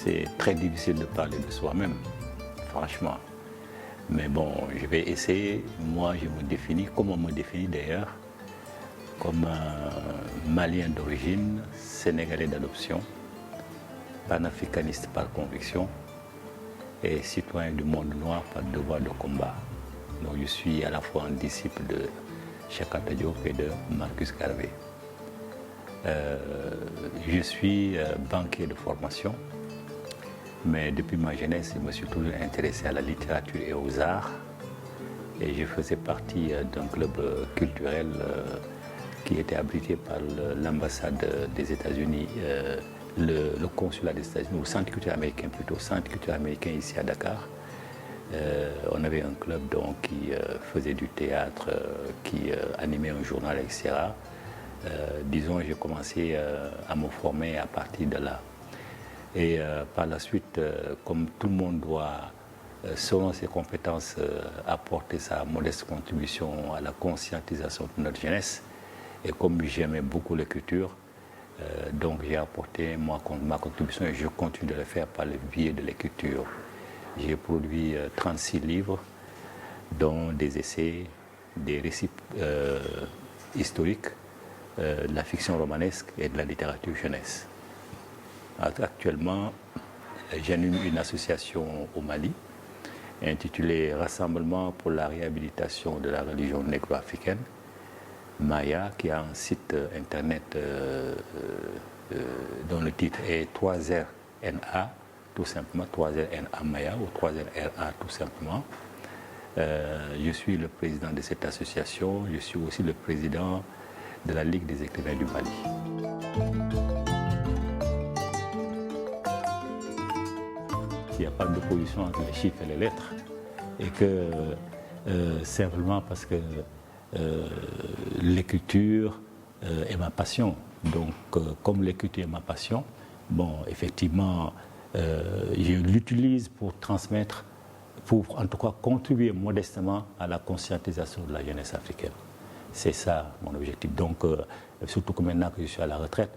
c'est très difficile de parler de soi-même, franchement. Mais bon, je vais essayer. Moi, je me définis, comme on me définit d'ailleurs, comme un Malien d'origine, Sénégalais d'adoption, panafricaniste par conviction et citoyen du monde noir par devoir de combat. Donc je suis à la fois un disciple de Cheikh Anta Diop et de Marcus Garvey. Je suis banquier de formation, mais depuis ma jeunesse, je me suis toujours intéressé à la littérature et aux arts. Et je faisais partie d'un club culturel qui était abrité par l'ambassade des États-Unis, le consulat des États-Unis, ou centre culturel américain plutôt, centre culturel américain ici à Dakar. On avait un club donc, qui faisait du théâtre, qui animait un journal, etc. Disons, j'ai commencé à me former à partir de là. Et par la suite, comme tout le monde doit, selon ses compétences, apporter sa modeste contribution à la conscientisation de notre jeunesse, et comme j'aimais beaucoup l'écriture, donc j'ai apporté ma contribution et je continue de le faire par le biais de l'écriture. J'ai produit 36 livres, dont des essais, des récits historiques, de la fiction romanesque et de la littérature jeunesse. Actuellement, j'anime une association au Mali intitulée Rassemblement pour la réhabilitation de la religion négro-africaine, Maya, qui a un site internet dont le titre est 3RNA, tout simplement, 3RNA Maya ou 3RNA tout simplement. Je suis le président de cette association, je suis aussi le président de la Ligue des écrivains du Mali. Il n'y a pas d'opposition entre les chiffres et les lettres, et que simplement parce que l'écriture est ma passion. Donc, comme l'écriture est ma passion, bon, effectivement, je l'utilise pour transmettre, pour en tout cas contribuer modestement à la conscientisation de la jeunesse africaine. C'est ça mon objectif. Donc, surtout que maintenant que je suis à la retraite,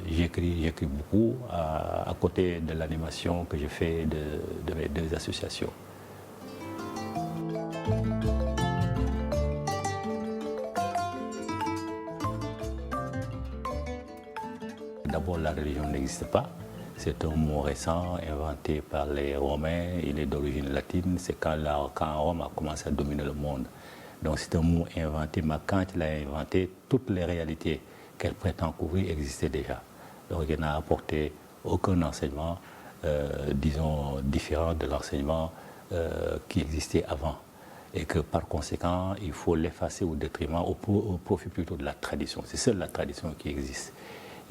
j'écris beaucoup à côté de l'animation que je fais de mes deux associations. D'abord, la religion n'existe pas. C'est un mot récent inventé par les Romains. Il est d'origine latine. C'est quand Rome a commencé à dominer le monde. Donc c'est un mot inventé, mais quand il a inventé, toutes les réalités qu'elle prétend couvrir existaient déjà. Donc il n'a apporté aucun enseignement, disons, différent de l'enseignement qui existait avant. Et que par conséquent, il faut l'effacer au détriment, au profit plutôt de la tradition. C'est seule la tradition qui existe.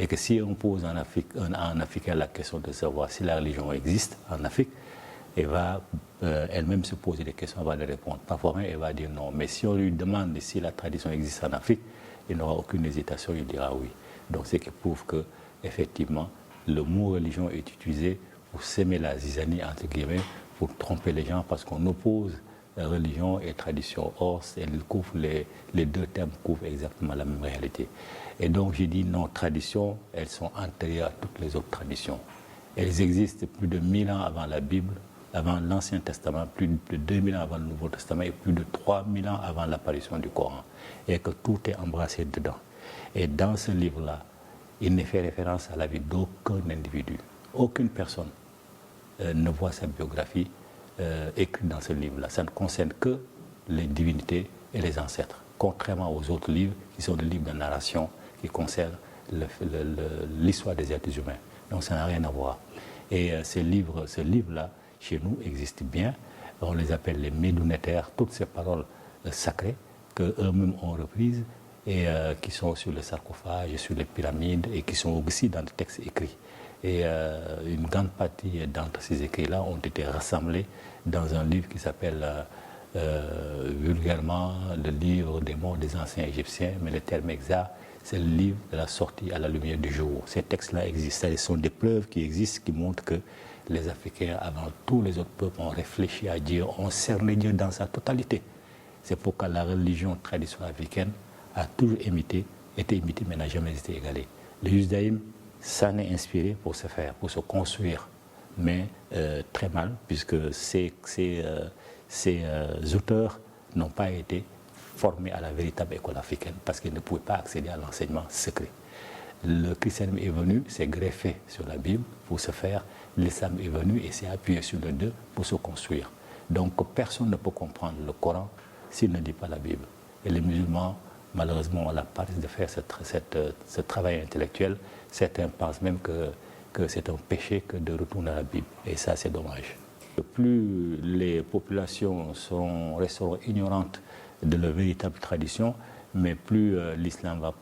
Et que si on pose en Africain la question de savoir si la religion existe en Afrique, elle va elle-même se poser des questions, elle va les répondre. Parfois même, elle va dire non. Mais si on lui demande si la tradition existe en Afrique, il n'aura aucune hésitation, il dira oui. Donc c'est qui prouve que, effectivement, le mot religion est utilisé pour s'aimer la zizanie, entre guillemets, pour tromper les gens, parce qu'on oppose religion et tradition. Or, les deux termes couvrent exactement la même réalité. Et donc, j'ai dit non, traditions, elles sont antérieures à toutes les autres traditions. Elles existent plus de 1000 ans avant la Bible, avant l'Ancien Testament, plus de 2000 ans avant le Nouveau Testament et plus de 3000 ans avant l'apparition du Coran. Et que tout est embrassé dedans. Et dans ce livre-là, il ne fait référence à la vie d'aucun individu. Aucune personne ne voit sa biographie écrite dans ce livre-là. Ça ne concerne que les divinités et les ancêtres, contrairement aux autres livres qui sont des livres de narration qui concernent l'histoire des êtres humains. Donc ça n'a rien à voir. Et ce livre-là, chez nous, existe bien. On les appelle les médounétaires, toutes ces paroles sacrées qu'eux-mêmes ont reprises et qui sont sur les sarcophages, sur les pyramides et qui sont aussi dans des textes écrits. Et une grande partie d'entre ces écrits-là ont été rassemblés dans un livre qui s'appelle vulgairement le livre des morts des anciens Égyptiens, mais le terme exact, c'est le livre de la sortie à la lumière du jour. Ces textes-là existent, ce sont des preuves qui existent, qui montrent que les Africains, avant tous les autres peuples, ont réfléchi à Dieu, ont cerné Dieu dans sa totalité. C'est pourquoi la religion traditionnelle africaine a toujours été imitée, mais n'a jamais été égalée. Le judaïsme Ça n'est inspiré pour se faire, pour se construire, mais très mal, puisque ces auteurs n'ont pas été formés à la véritable école africaine, parce qu'ils ne pouvaient pas accéder à l'enseignement secret. Le christianisme est venu, s'est greffé sur la Bible pour se faire, l'islam est venu et s'est appuyé sur les deux pour se construire. Donc personne ne peut comprendre le Coran s'il ne lit pas la Bible. Et les musulmans, malheureusement, ont la paresse de faire ce travail intellectuel. Certains pensent même que c'est un péché que de retourner à la Bible. Et ça, c'est dommage. Plus les populations resteront ignorantes de leur véritable tradition, mais plus l'islam va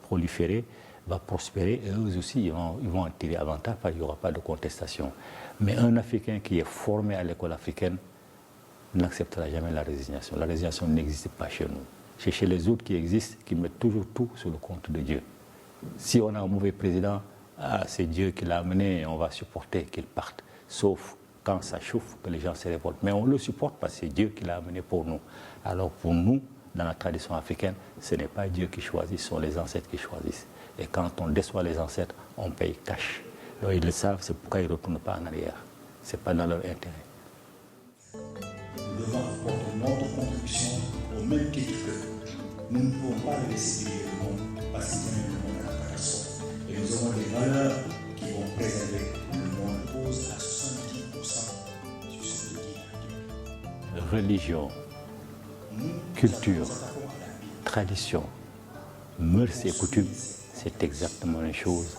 proliférer, va prospérer, et eux aussi, ils vont en tirer avantage, parce qu'il n'y aura pas de contestation. Mais un Africain qui est formé à l'école africaine n'acceptera jamais la résignation. La résignation n'existe pas chez nous. C'est chez les autres qui existent, qui mettent toujours tout sur le compte de Dieu. Si on a un mauvais président, c'est Dieu qui l'a amené, on va supporter qu'il parte. Sauf quand ça chauffe, que les gens se révoltent. Mais on le supporte parce que c'est Dieu qui l'a amené pour nous. Alors pour nous, dans la tradition africaine, ce n'est pas Dieu qui choisit, ce sont les ancêtres qui choisissent. Et quand on déçoit les ancêtres, on paye cash. Donc ils le savent, c'est pourquoi ils ne retournent pas en arrière. Ce n'est pas dans leur intérêt. Nous devons apporter notre contribution au même titre que nous ne pouvons pas laisser briller le monde parce qu'il y a le monde à la catastrophe. Et nous avons des valeurs qui vont préserver le monde cause à 70% du ce que dit la Bible. Religion, culture, tradition, mœurs et coutumes, c'est exactement la même chose.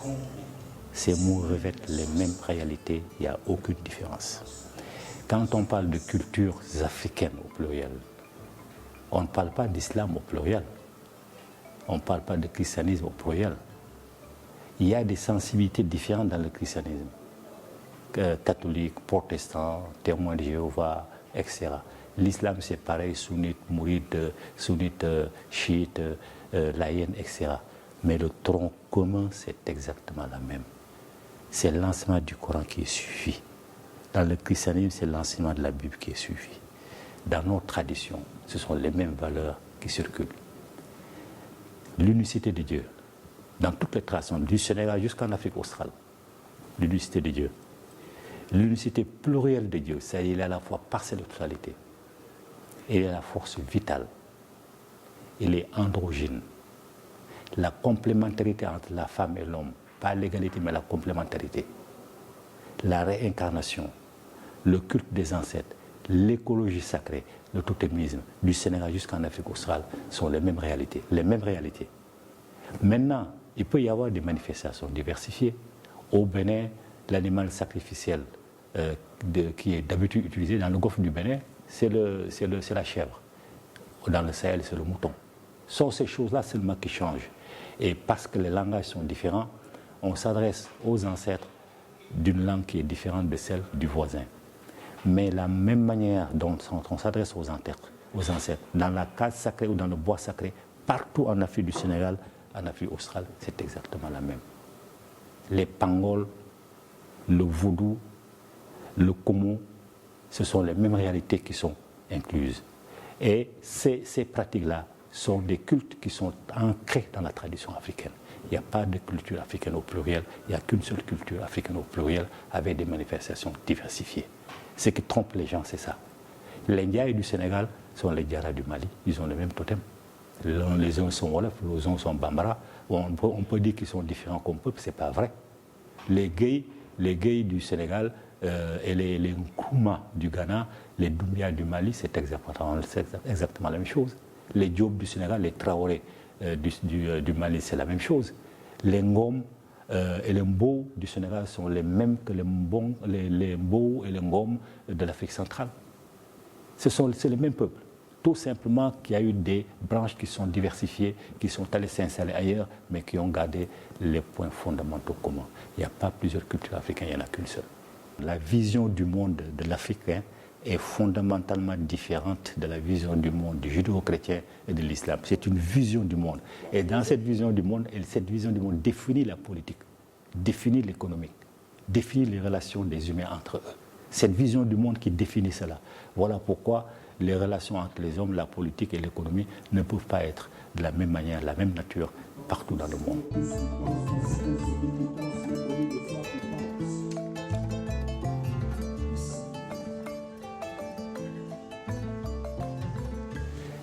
Ces mots revêtent les mêmes réalités, il n'y a aucune différence. Quand on parle de cultures africaines au pluriel, on ne parle pas d'islam au pluriel, on ne parle pas de christianisme au pluriel. Il y a des sensibilités différentes dans le christianisme. Catholique, protestant, témoin de Jéhovah, etc. L'islam c'est pareil, sunnite, mouride, sunnite, chiite, laïenne, etc. Mais le tronc commun c'est exactement la même. C'est l'enseignement du Coran qui est suivi. Dans le christianisme, c'est l'enseignement de la Bible qui est suivi. Dans nos traditions, ce sont les mêmes valeurs qui circulent. L'unicité de Dieu, dans toutes les traditions, du Sénégal jusqu'en Afrique australe, l'unicité de Dieu. L'unicité plurielle de Dieu, c'est-à-dire il est à la fois partielle de totalité. Il est la force vitale. Il est androgyne. La complémentarité entre la femme et l'homme, pas l'égalité, mais la complémentarité. La réincarnation, le culte des ancêtres, l'écologie sacrée, le totémisme, du Sénégal jusqu'en Afrique australe, sont les mêmes réalités. Les mêmes réalités. Maintenant, il peut y avoir des manifestations diversifiées. Au Bénin, l'animal sacrificiel qui est d'habitude utilisé dans le golfe du Bénin, c'est la chèvre. Dans le Sahel, c'est le mouton. Ce sont ces choses-là seulement qui changent. Et parce que les langages sont différents, on s'adresse aux ancêtres d'une langue qui est différente de celle du voisin. Mais la même manière dont on s'adresse aux ancêtres, dans la case sacrée ou dans le bois sacré, partout en Afrique du Sénégal, en Afrique australe, c'est exactement la même. Les pangols, le vaudou, le komo, ce sont les mêmes réalités qui sont incluses. Et ces pratiques-là sont des cultes qui sont ancrés dans la tradition africaine. Il n'y a pas de culture africaine au pluriel, il n'y a qu'une seule culture africaine au pluriel avec des manifestations diversifiées. Ce qui trompe les gens, c'est ça. Les Ndiaye du Sénégal sont les Diarra du Mali, ils ont le même totem. Les uns sont Wolof, les uns sont Bambara. On peut dire qu'ils sont différents comme peuple, ce n'est pas vrai. Les Guèye du Sénégal et les Nkrumah du Ghana, les Doumbia du Mali, c'est exactement la même chose. Les Diop du Sénégal, les Traoré du Mali, c'est la même chose. Les Ngom et les Mbo du Sénégal sont les mêmes que les Mbo et les Ngom de l'Afrique centrale. C'est les mêmes peuples. Tout simplement qu'il y a eu des branches qui sont diversifiées, qui sont allées s'installer ailleurs, mais qui ont gardé les points fondamentaux communs. Il n'y a pas plusieurs cultures africaines, il n'y en a qu'une seule. La vision du monde de l'Africain est fondamentalement différente de la vision du monde du judéo-chrétien et de l'islam. C'est une vision du monde. Et dans cette vision du monde, définit la politique, définit l'économie, définit les relations des humains entre eux. Cette vision du monde qui définit cela. Voilà pourquoi les relations entre les hommes, la politique et l'économie ne peuvent pas être de la même manière, la même nature partout dans le monde.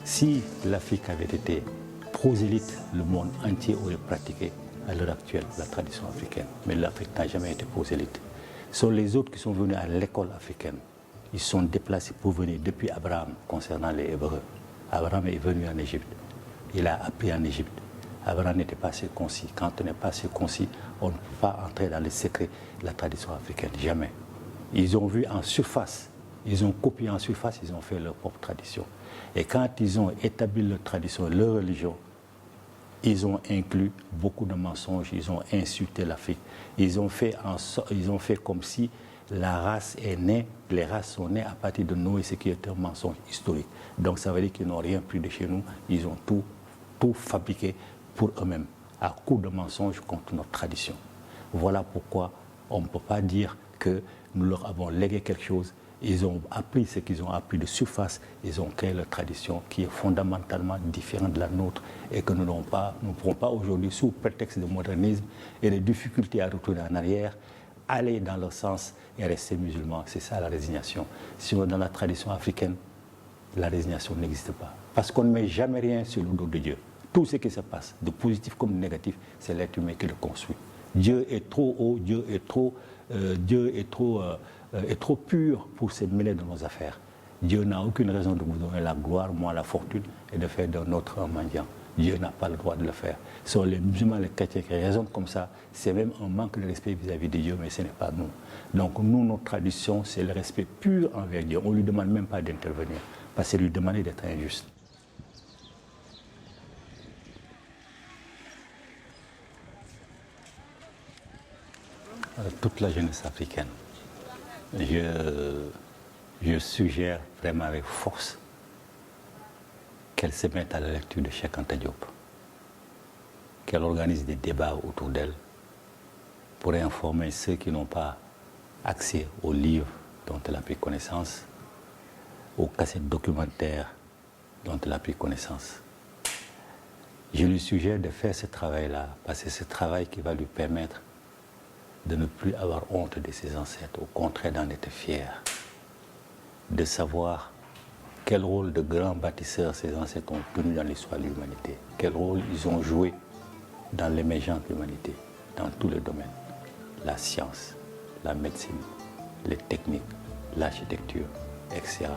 Si l'Afrique avait été prosélyte, le monde entier aurait pratiqué à l'heure actuelle la tradition africaine. Mais l'Afrique n'a jamais été prosélyte. Ce sont les autres qui sont venus à l'école africaine. Ils sont déplacés pour venir depuis Abraham concernant les Hébreux. Abraham est venu en Égypte. Il a appris en Égypte. Abraham n'était pas circoncis. Quand on n'est pas circoncis, on ne peut pas entrer dans les secrets de la tradition africaine. Jamais. Ils ont vu en surface, ils ont copié en surface, ils ont fait leur propre tradition. Et quand ils ont établi leur tradition, leur religion, ils ont inclus beaucoup de mensonges, ils ont insulté l'Afrique. Ils ont fait comme si la race est née, les races sont nées à partir de Noé, ce qui est un mensonge historique. Donc ça veut dire qu'ils n'ont rien pris de chez nous, ils ont tout fabriqué pour eux-mêmes, à coup de mensonges contre notre tradition. Voilà pourquoi on ne peut pas dire que nous leur avons légué quelque chose. Ils ont appris ce qu'ils ont appris de surface, ils ont créé leur tradition qui est fondamentalement différente de la nôtre et que nous ne pourrons pas aujourd'hui, sous prétexte de modernisme et de difficultés à retourner en arrière, aller dans leur sens et rester musulmans. C'est ça la résignation. Sinon, dans la tradition africaine, la résignation n'existe pas. Parce qu'on ne met jamais rien sur le dos de Dieu. Tout ce qui se passe, de positif comme de négatif, c'est l'être humain qui le construit. Dieu est trop haut, Dieu est trop pur pour se mêler de nos affaires. Dieu n'a aucune raison de vous donner la gloire, moi la fortune, et de faire d'un autre un mendiant. Dieu n'a pas le droit de le faire. Ce sont les musulmans, les chrétiens qui raisonnent comme ça. C'est même un manque de respect vis-à-vis de Dieu, mais ce n'est pas nous. Donc nous, notre tradition, c'est le respect pur envers Dieu. On ne lui demande même pas d'intervenir, parce que lui demander d'être injuste. Toute la jeunesse africaine, je suggère vraiment avec force qu'elle se mette à la lecture de Cheikh Anta Diop, qu'elle organise des débats autour d'elle pour informer ceux qui n'ont pas accès aux livres dont elle a pris connaissance, aux cassettes documentaires dont elle a pris connaissance. Je lui suggère de faire ce travail-là, parce que c'est ce travail qui va lui permettre de ne plus avoir honte de ses ancêtres, au contraire d'en être fier, de savoir quel rôle de grands bâtisseurs ces ancêtres ont tenu dans l'histoire de l'humanité, quel rôle ils ont joué dans l'émergence de l'humanité, dans tous les domaines, la science, la médecine, les techniques, l'architecture, etc.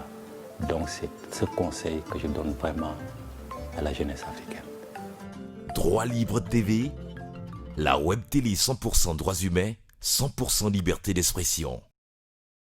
Donc c'est ce conseil que je donne vraiment à la jeunesse africaine. Droit Libre TV, la web télé 100% droits humains, 100% liberté d'expression.